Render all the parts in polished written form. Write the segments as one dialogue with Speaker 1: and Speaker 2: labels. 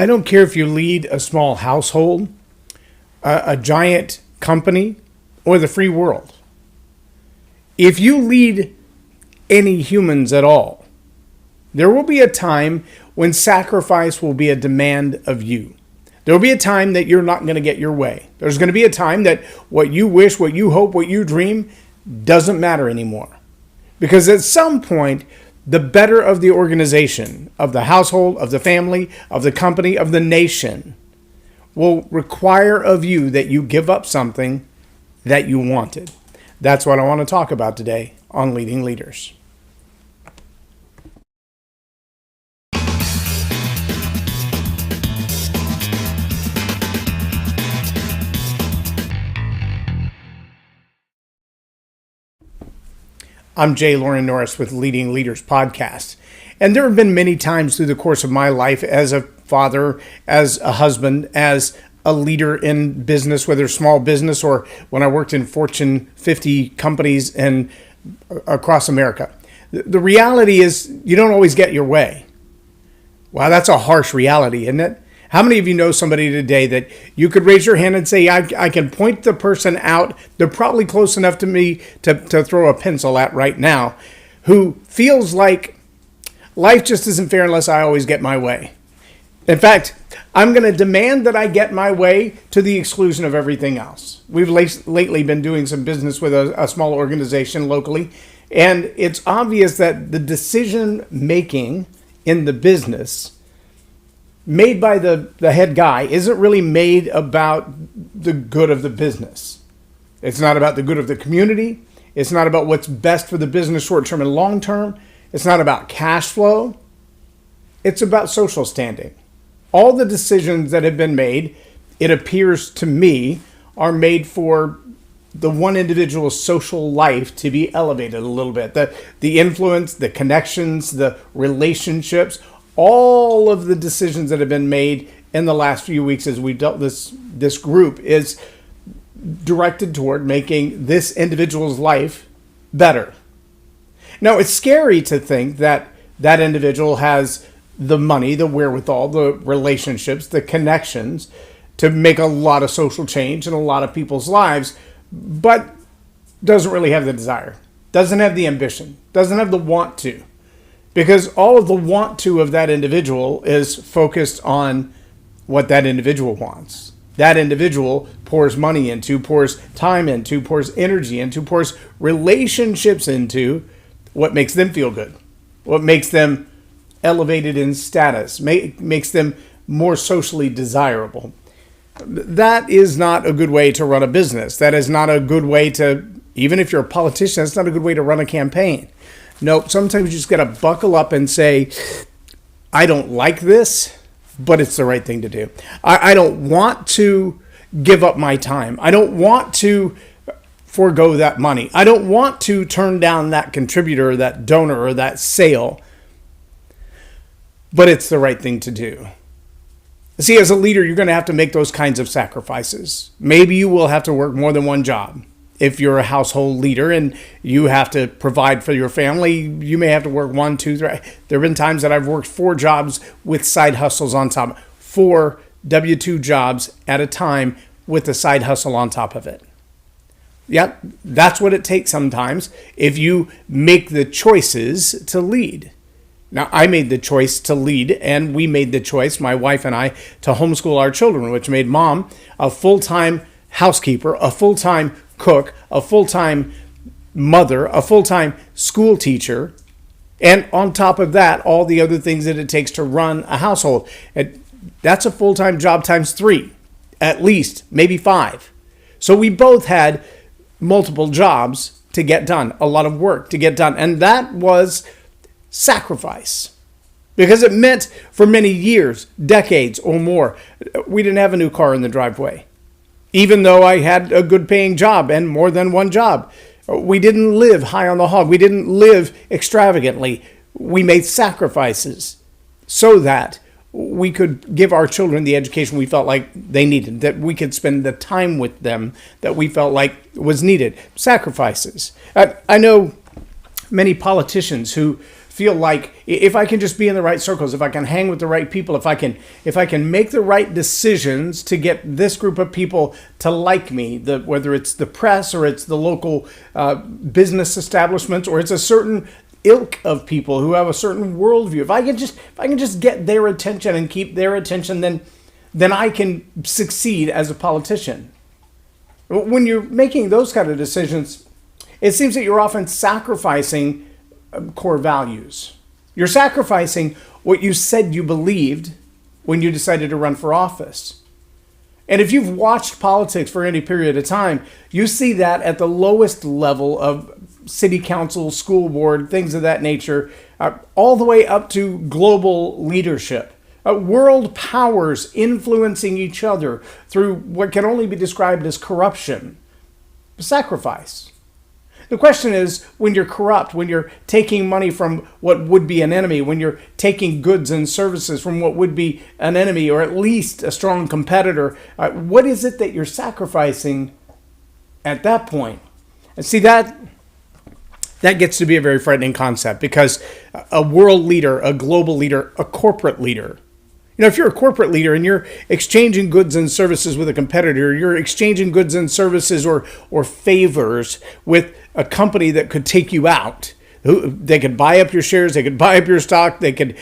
Speaker 1: I don't care if you lead a small household, a giant company, or the free world. If you lead any humans at all, there will be a time when sacrifice will be a demand of you. There will be a time that you're not going to get your way. There's going to be a time that what you wish, what you hope, what you dream doesn't matter anymore. Because at some point, the better of the organization, of the household, of the family, of the company, of the nation, will require of you that you give up something that you wanted. That's what I want to talk about today on Leading Leaders. I'm J Loren Norris with Leading Leaders podcast. And there have been many times through the course of my life as a father, as a husband, as a leader in business, whether small business or when I worked in Fortune 50 companies and across America. The reality is you don't always get your way. Wow, that's a harsh reality, isn't it? How many of you know somebody today that you could raise your hand and say, I can point the person out, they're probably close enough to me to throw a pencil at right now, who feels like life just isn't fair unless I always get my way. In fact, I'm going to demand that I get my way to the exclusion of everything else. We've lately been doing some business with a small organization locally, and it's obvious that the decision making in the business made by the head guy isn't really made about the good of the business. It's not about the good of the community. It's not about what's best for the business short-term and long-term. It's not about cash flow. It's about social standing. All the decisions that have been made, it appears to me, are made for the one individual's social life to be elevated a little bit. The influence, the connections, the relationships, all of the decisions that have been made in the last few weeks as we dealt this group is directed toward making this individual's life better. Now, it's scary to think that that individual has the money, the wherewithal, the relationships, the connections to make a lot of social change in a lot of people's lives, but doesn't really have the desire, doesn't have the ambition, doesn't have the want to. Because all of the want to of that individual is focused on what that individual wants. That individual pours money into, pours time into, pours energy into, pours relationships into what makes them feel good, what makes them elevated in status, makes them more socially desirable. That is not a good way to run a business. That is not a good way to, even if you're a politician, that's not a good way to run a campaign. Nope, sometimes you just got to buckle up and say, I don't like this, but it's the right thing to do. I don't want to give up my time. I don't want to forego that money. I don't want to turn down that contributor, or that donor, or that sale, but it's the right thing to do. See, as a leader, you're going to have to make those kinds of sacrifices. Maybe you will have to work more than one job. If you're a household leader and you have to provide for your family, you may have to work 1, 2, 3. There have been times that I've worked 4 jobs with side hustles on top, 4 W-2 jobs at a time with a side hustle on top of it. Yeah, that's what it takes sometimes if you make the choices to lead. Now, I made the choice to lead, and we made the choice, my wife and I, to homeschool our children, which made mom a full-time housekeeper, a full-time cook, a full-time mother, a full-time school teacher, and on top of that, all the other things that it takes to run a household. And that's a full-time job times 3, at least, maybe 5. So we both had multiple jobs to get done, a lot of work to get done, and that was sacrifice. Because it meant for many years, decades or more, we didn't have a new car in the driveway. Even though I had a good paying job and more than one job, we didn't live high on the hog. We didn't live extravagantly. We made sacrifices so that we could give our children the education we felt like they needed, that we could spend the time with them that we felt like was needed. Sacrifices. I know many politicians who feel like if I can just be in the right circles, if I can hang with the right people, if I can make the right decisions to get this group of people to like me, whether it's the press or it's the local business establishments or it's a certain ilk of people who have a certain worldview, if I can just get their attention and keep their attention, then I can succeed as a politician. When you're making those kind of decisions, it seems that you're often sacrificing core values. You're sacrificing what you said you believed when you decided to run for office. And if you've watched politics for any period of time, you see that at the lowest level of city council, school board, things of that nature, all the way up to global leadership. World powers influencing each other through what can only be described as corruption. Sacrifice. The question is, when you're corrupt, when you're taking money from what would be an enemy, when you're taking goods and services from what would be an enemy or at least a strong competitor, what is it that you're sacrificing at that point? And see, that gets to be a very frightening concept, because a world leader, a global leader, a corporate leader, if you're a corporate leader and you're exchanging goods and services with a competitor, you're exchanging goods and services or favors with a company that could take you out. They could buy up your shares, they could buy up your stock, they could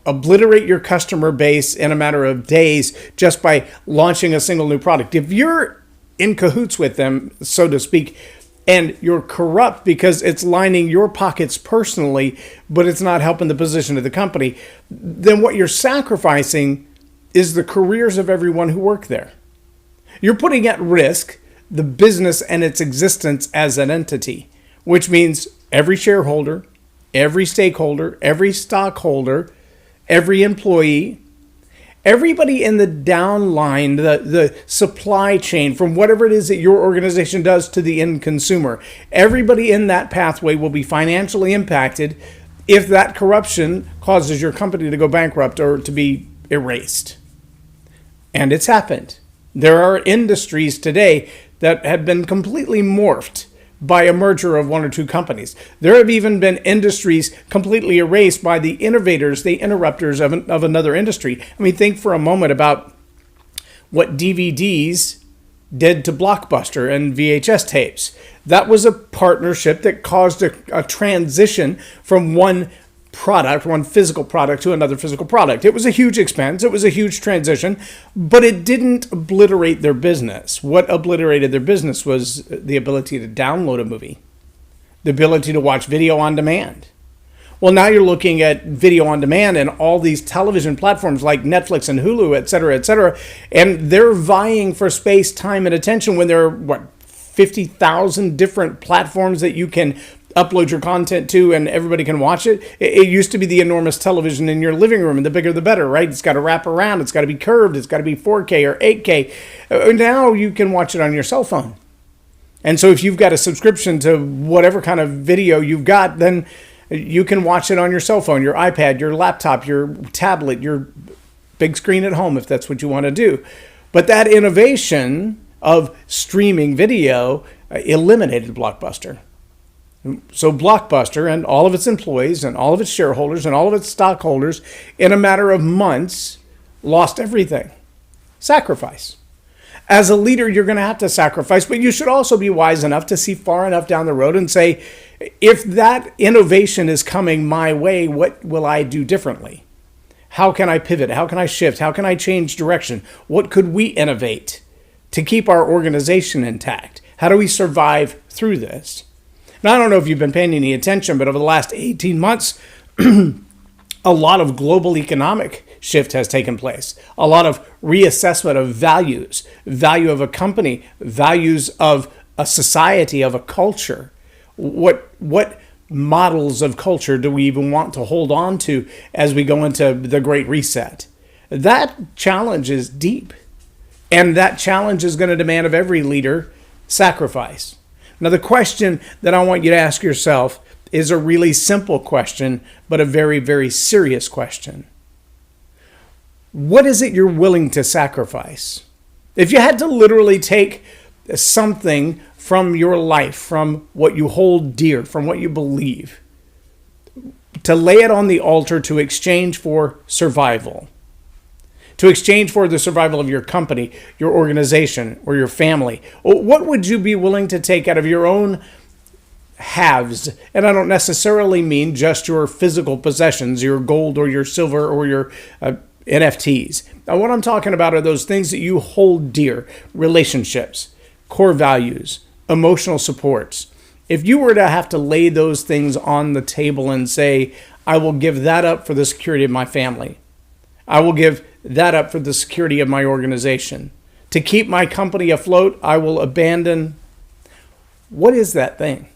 Speaker 1: obliterate your customer base in a matter of days just by launching a single new product. If you're in cahoots with them, so to speak, and you're corrupt because it's lining your pockets personally, but it's not helping the position of the company, then what you're sacrificing is the careers of everyone who work there. You're putting at risk the business and its existence as an entity, which means every shareholder, every stakeholder, every stockholder, every employee, everybody in the downline, the supply chain, from whatever it is that your organization does to the end consumer, everybody in that pathway will be financially impacted if that corruption causes your company to go bankrupt or to be erased. And it's happened. There are industries today that have been completely morphed by a merger of one or two companies. There have even been industries completely erased by the innovators, the interrupters of another industry. I mean, think for a moment about what DVDs did to Blockbuster and VHS tapes. That was a partnership that caused a transition from one physical product to another physical product. It was a huge expense. It was a huge transition, but it didn't obliterate their business. What obliterated their business was the ability to download a movie, the ability to watch video on demand. Well, now you're looking at video on demand and all these television platforms like Netflix and Hulu, et cetera, and they're vying for space, time, and attention when there are, 50,000 different platforms that you can upload your content to and everybody can watch it. It used to be the enormous television in your living room, and the bigger the better, right? It's got to wrap around, it's got to be curved, it's got to be 4K or 8K. Now you can watch it on your cell phone. And so if you've got a subscription to whatever kind of video you've got, then you can watch it on your cell phone, your iPad, your laptop, your tablet, your big screen at home, if that's what you want to do. But that innovation of streaming video eliminated Blockbuster. So Blockbuster and all of its employees and all of its shareholders and all of its stockholders, in a matter of months, lost everything. Sacrifice. As a leader, you're going to have to sacrifice, but you should also be wise enough to see far enough down the road and say, if that innovation is coming my way, what will I do differently? How can I pivot? How can I shift? How can I change direction? What could we innovate to keep our organization intact? How do we survive through this? Now, I don't know if you've been paying any attention, but over the last 18 months, a lot of global economic shift has taken place. A lot of reassessment of values, value of a company, values of a society, of a culture. What models of culture do we even want to hold on to as we go into the Great Reset? That challenge is deep, and that challenge is going to demand of every leader sacrifice. Now, the question that I want you to ask yourself is a really simple question, but a very, very serious question. What is it you're willing to sacrifice? If you had to literally take something from your life, from what you hold dear, from what you believe, to lay it on the altar to exchange for survival, to exchange for the survival of your company, your organization, or your family? What would you be willing to take out of your own halves? And I don't necessarily mean just your physical possessions, your gold or your silver or your NFTs. Now, what I'm talking about are those things that you hold dear: relationships, core values, emotional supports. If you were to have to lay those things on the table and say, I will give that up for the security of my family, I will give that up for the security of my organization, to keep my company afloat, I will abandon. What is that thing?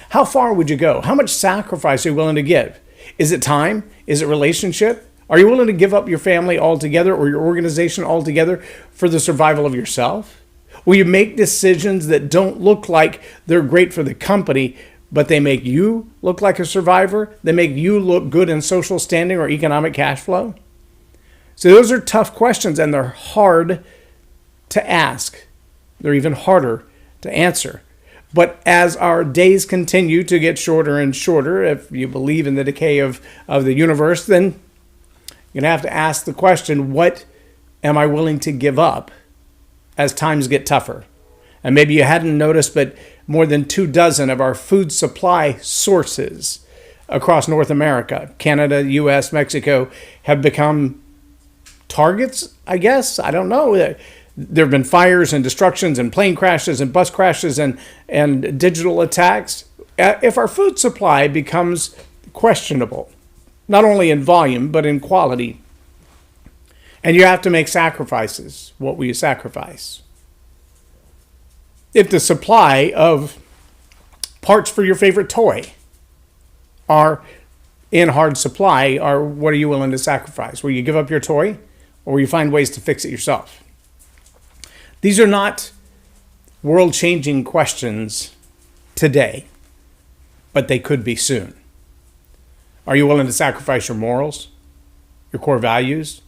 Speaker 1: How far would you go? How much sacrifice are you willing to give? Is it time? Is it relationship? Are you willing to give up your family altogether or your organization altogether for the survival of yourself? Will you make decisions that don't look like they're great for the company, but they make you look like a survivor? They make you look good in social standing or economic cash flow? So those are tough questions, and they're hard to ask. They're even harder to answer. But as our days continue to get shorter and shorter, if you believe in the decay of the universe, then you're going to have to ask the question, what am I willing to give up as times get tougher? And maybe you hadn't noticed, but more than 24 of our food supply sources across North America, Canada, US, Mexico, have become targets, I guess. I don't know. There have been fires and destructions and plane crashes and bus crashes and digital attacks. If our food supply becomes questionable, not only in volume, but in quality, and you have to make sacrifices, what will you sacrifice? If the supply of parts for your favorite toy are in hard supply, what are you willing to sacrifice? Will you give up your toy, or will you find ways to fix it yourself? These are not world-changing questions today, but they could be soon. Are you willing to sacrifice your morals, your core values?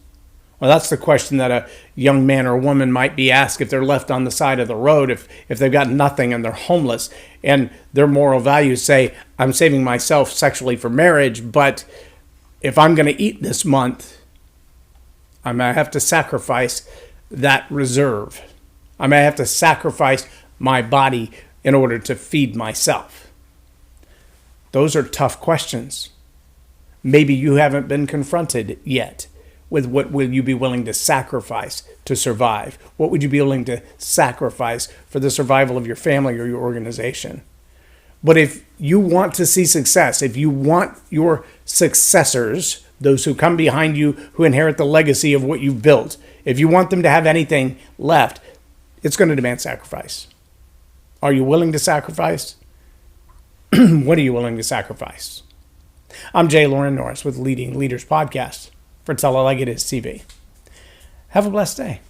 Speaker 1: Well, that's the question that a young man or woman might be asked if they're left on the side of the road, if they've got nothing and they're homeless, and their moral values say, I'm saving myself sexually for marriage, but if I'm going to eat this month, I may have to sacrifice that reserve. I may have to sacrifice my body in order to feed myself. Those are tough questions. Maybe you haven't been confronted yet with what will you be willing to sacrifice to survive? What would you be willing to sacrifice for the survival of your family or your organization? But if you want to see success, if you want your successors, those who come behind you, who inherit the legacy of what you've built, if you want them to have anything left, it's going to demand sacrifice. Are you willing to sacrifice? What are you willing to sacrifice? I'm J Loren Norris with Leading Leaders Podcast for Tell It Like It Is TV. Have a blessed day.